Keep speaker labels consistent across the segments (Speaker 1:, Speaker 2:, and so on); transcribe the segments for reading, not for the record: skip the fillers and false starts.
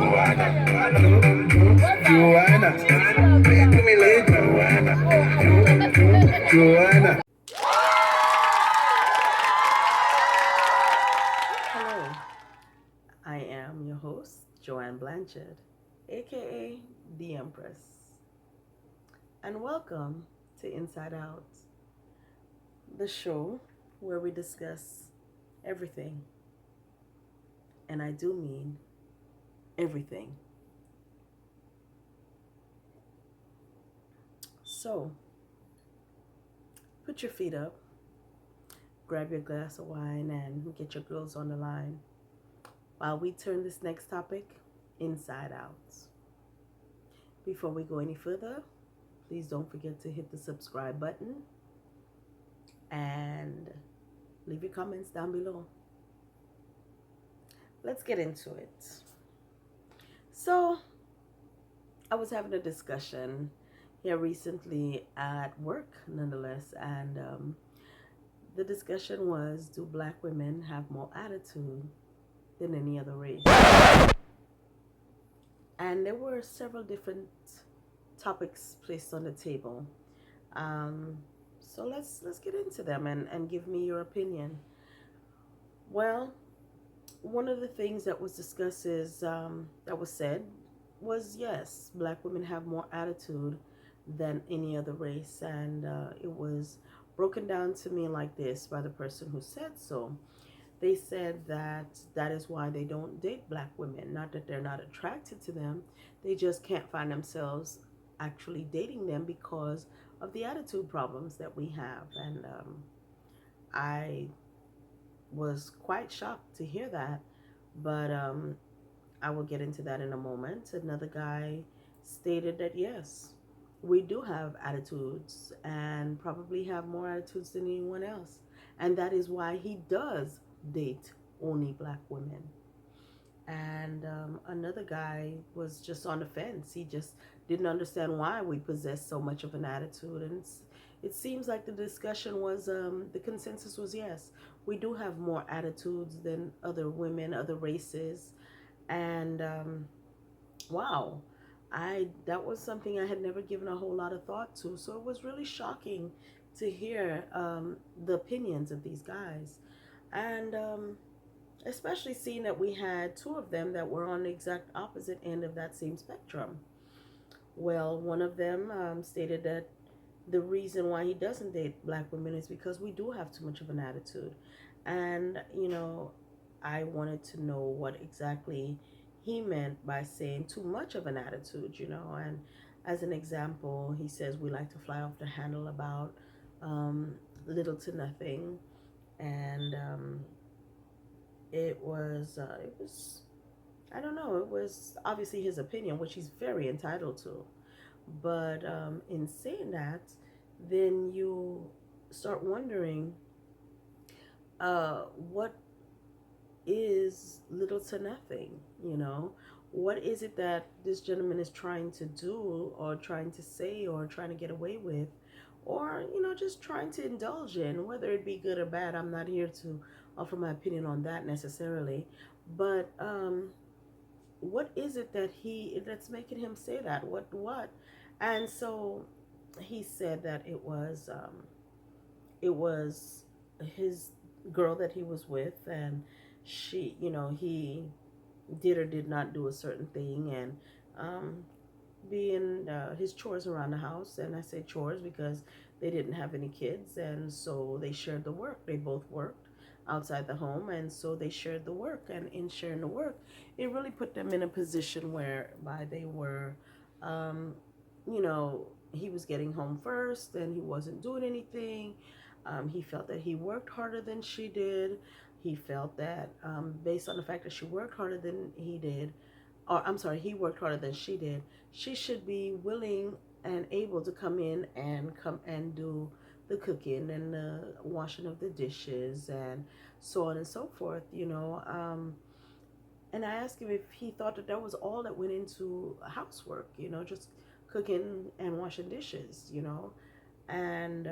Speaker 1: Joanna, do me like Joanna.
Speaker 2: Hello, I am your host, Joanne Blanchard, aka The Empress, and welcome to Inside Out, the show where we discuss everything, and I do mean everything. So, put your feet up, grab your glass of wine, and get your girls on the line while we turn this next topic inside out. Before we go any further, please don't forget to hit the subscribe button and leave your comments down below. Let's get into it. So, I was having a discussion here recently at work, nonetheless, and the discussion was, do black women have more attitude than any other race? And there were several different topics placed on the table. Um, so let's get into them and give me your opinion. Well, one of the things that was discussed is that was said was, yes, black women have more attitude than any other race, and it was broken down to me like this by the person who said so. They said that that is why they don't date black women. Not that they're not attracted to them, they just can't find themselves actually dating them because of the attitude problems that we have. And I was quite shocked to hear that, but I will get into that in a moment. Another guy stated that yes, we do have attitudes and probably have more attitudes than anyone else, and that is why he does date only black women. And another guy was just on the fence. He just didn't understand why we possess so much of an attitude. And it seems like the discussion was, the consensus was, yes, we do have more attitudes than other women, other races. And wow, I that was something I had never given a whole lot of thought to. So it was really shocking to hear the opinions of these guys. And especially seeing that we had two of them that were on the exact opposite end of that same spectrum. Well, one of them stated that the reason why he doesn't date black women is because we do have too much of an attitude. And, I wanted to know what exactly he meant by saying too much of an attitude. And as an example, he says we like to fly off the handle about little to nothing. And it was I don't know, it was obviously his opinion, which he's very entitled to. But in saying that, then you start wondering, what is little to nothing? What is it that this gentleman is trying to do, or trying to say, or trying to get away with, or just trying to indulge in, whether it be good or bad. I'm not here to offer my opinion on that necessarily, but what is it that's making him say that? What? And so he said that it was his girl that he was with, and he did or did not do a certain thing, and being his chores around the house. And I say chores because they didn't have any kids, and so they shared the work. They both worked outside the home, and so they shared the work. And in sharing the work, it really put them in a position whereby they were, um, he was getting home first and he wasn't doing anything. He felt that he worked harder than she did. He felt that, based on the fact that she worked harder than he did, or I'm sorry, he worked harder than she did, she should be willing and able to come and do the cooking and the washing of the dishes and so on and so forth. And I asked him if he thought that that was all that went into housework, just cooking and washing dishes. And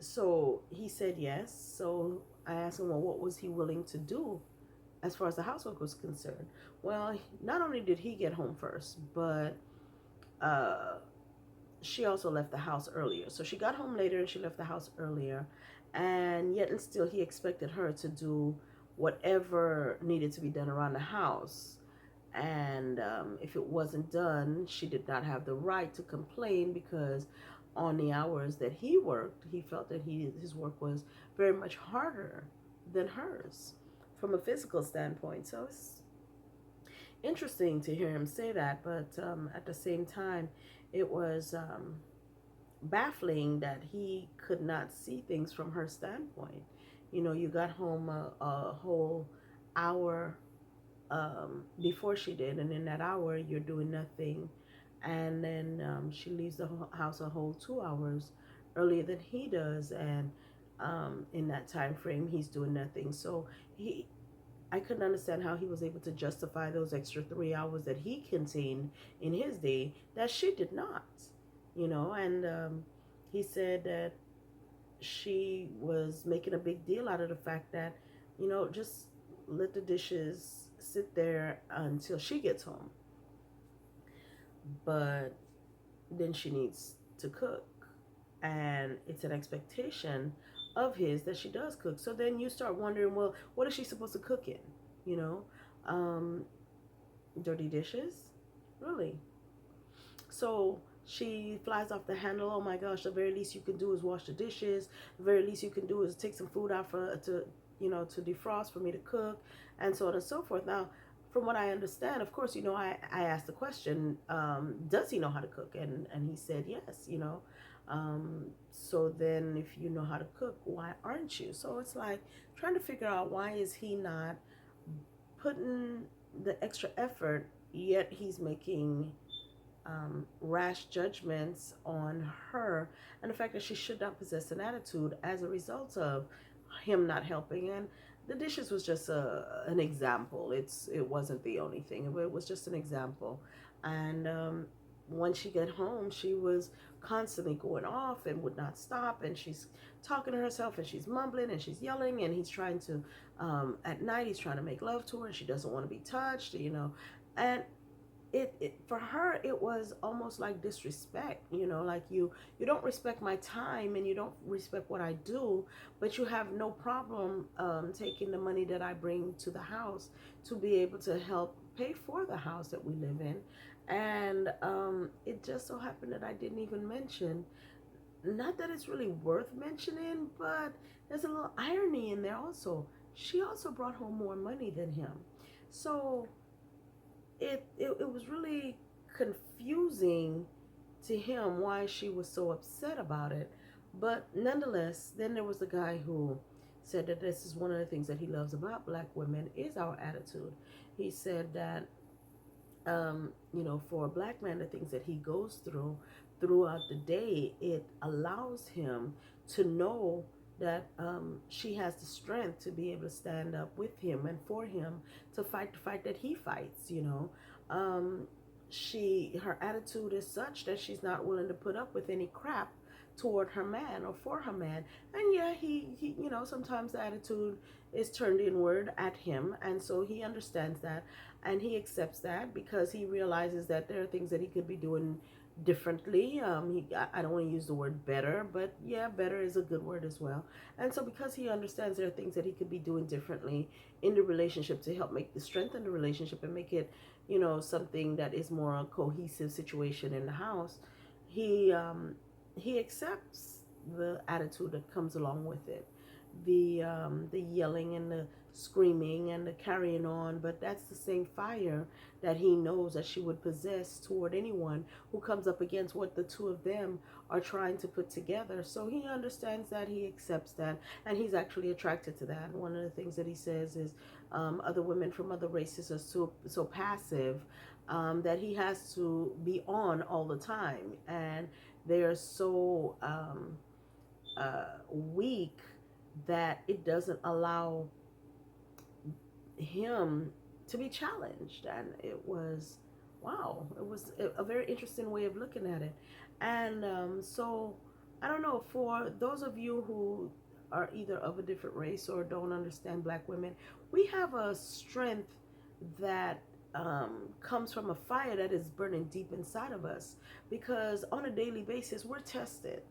Speaker 2: so he said yes. So I asked him, well, what was he willing to do as far as the housework was concerned. Well, not only did he get home first, but uh, she also left the house earlier. So she got home later and she left the house earlier. And yet and still he expected her to do whatever needed to be done around the house. And if it wasn't done, she did not have the right to complain, because on the hours that he worked, he felt that his work was very much harder than hers from a physical standpoint. So it's interesting to hear him say that, but at the same time, it was baffling that he could not see things from her standpoint. You know, you got home a whole hour before she did, and in that hour, you're doing nothing. And then she leaves the house a whole 2 hours earlier than he does, and in that time frame, he's doing nothing. So he I couldn't understand how he was able to justify those extra 3 hours that he contained in his day that she did not, And he said that she was making a big deal out of the fact that, just let the dishes sit there until she gets home. But then she needs to cook. And it's an expectation of his that she does cook. So then you start wondering, well, what is she supposed to cook in? You know, um, dirty dishes, really. So she flies off the handle. Oh my gosh! The very least you can do is wash the dishes. The very least you can do is take some food out to defrost for me to cook, and so on and so forth. Now, from what I understand, of course, I asked the question, does he know how to cook? And he said yes. So then if you know how to cook, why aren't you? So it's like trying to figure out, why is he not putting the extra effort, yet he's making rash judgments on her, and the fact that she should not possess an attitude as a result of him not helping. And the dishes was just an example. It wasn't the only thing. It was just an example. And when she got home, she was constantly going off and would not stop. And she's talking to herself and she's mumbling and she's yelling. And he's trying to, at night, he's trying to make love to her and she doesn't want to be touched. And it for her, it was almost like disrespect, like you don't respect my time and you don't respect what I do, but you have no problem taking the money that I bring to the house to be able to help pay for the house that we live in. And it just so happened that I didn't even mention, not that it's really worth mentioning, but there's a little irony in there also. She also brought home more money than him. So it was really confusing to him why she was so upset about it. But nonetheless, then there was the guy who said that this is one of the things that he loves about black women is our attitude. He said that for a black man, the things that he goes through throughout the day, it allows him to know that she has the strength to be able to stand up with him and for him to fight the fight that he fights. Um, her attitude is such that she's not willing to put up with any crap toward her man or for her man. And yeah, he sometimes the attitude is turned inward at him, and so he understands that and he accepts that, because he realizes that there are things that he could be doing differently. I don't want to use the word better, but yeah, better is a good word as well. And so because he understands there are things that he could be doing differently in the relationship to help make the strengthen the relationship and make it, something that is more a cohesive situation in the house, he accepts the attitude that comes along with it, the yelling and the screaming and the carrying on. But that's the same fire that he knows that she would possess toward anyone who comes up against what the two of them are trying to put together. So he understands that, he accepts that, and he's actually attracted to that. One of the things that he says is other women from other races are so passive, that he has to be on all the time, and they are so weak that it doesn't allow him to be challenged. And it was, wow, it was a very interesting way of looking at it. And so I don't know, for those of you who are either of a different race or don't understand Black women, we have a strength that comes from a fire that is burning deep inside of us, because on a daily basis we're tested.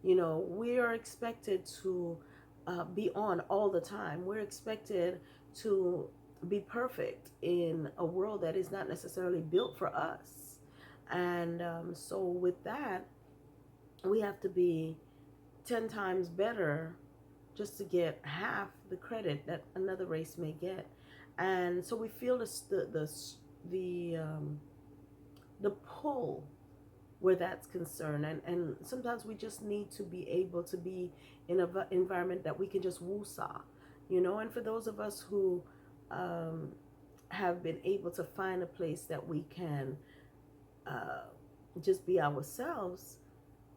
Speaker 2: We are expected to be on all the time. We're expected to be perfect in a world that is not necessarily built for us. And so with that, we have to be 10 times better just to get half the credit that another race may get. And so we feel the pull where that's concerned, and sometimes we just need to be able to be in an environment that we can just woosah, and for those of us who have been able to find a place that we can just be ourselves,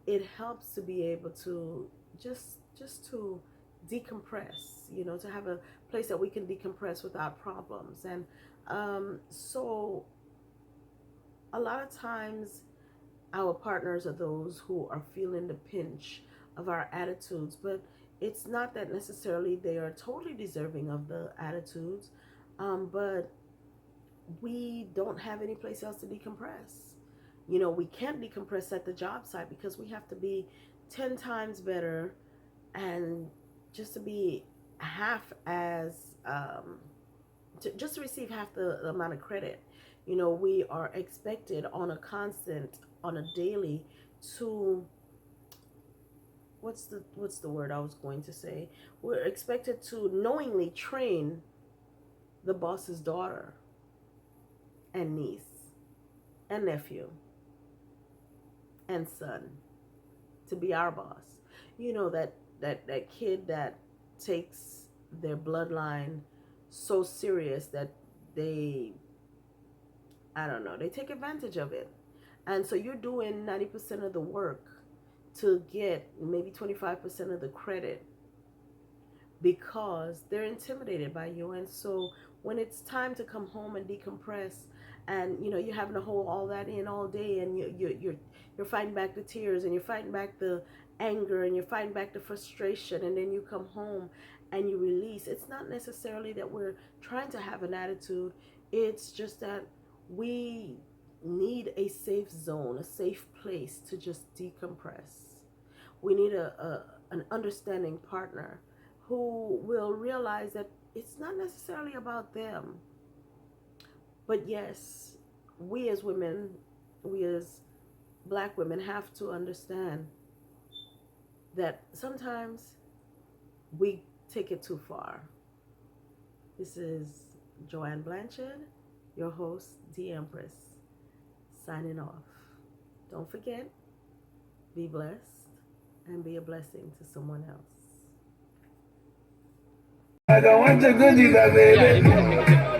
Speaker 2: it helps to be able to just to decompress, to have a place that we can decompress without problems. And so a lot of times our partners are those who are feeling the pinch of our attitudes, but it's not that necessarily they are totally deserving of the attitudes, but we don't have any place else to decompress. We can't decompress at the job site because we have to be 10 times better, and just to be half as just to receive half the amount of credit. We are expected on a daily to, what's the word I was going to say? We're expected to knowingly train the boss's daughter and niece and nephew and son to be our boss. That kid that takes their bloodline so serious that they take advantage of it. And so you're doing 90% of the work to get maybe 25% of the credit because they're intimidated by you. And so when it's time to come home and decompress, and you're having to hold all that in all day, and you're fighting back the tears, and you're fighting back the anger, and you're fighting back the frustration, and then you come home and you release. It's not necessarily that we're trying to have an attitude. It's just that we need a safe zone, a safe place to just decompress. We need an understanding partner who will realize that it's not necessarily about them. But yes, we as women, we as Black women have to understand that sometimes we take it too far. This is Joanne Blanchard, your host, The Empress, signing off. Don't forget, be blessed and be a blessing to someone else.
Speaker 1: I don't want your goodies, baby.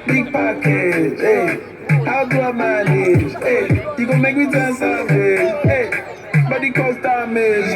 Speaker 1: Big package, hey. How do I manage? Hey, you gon' make me turn savage, hey. Body cause damage.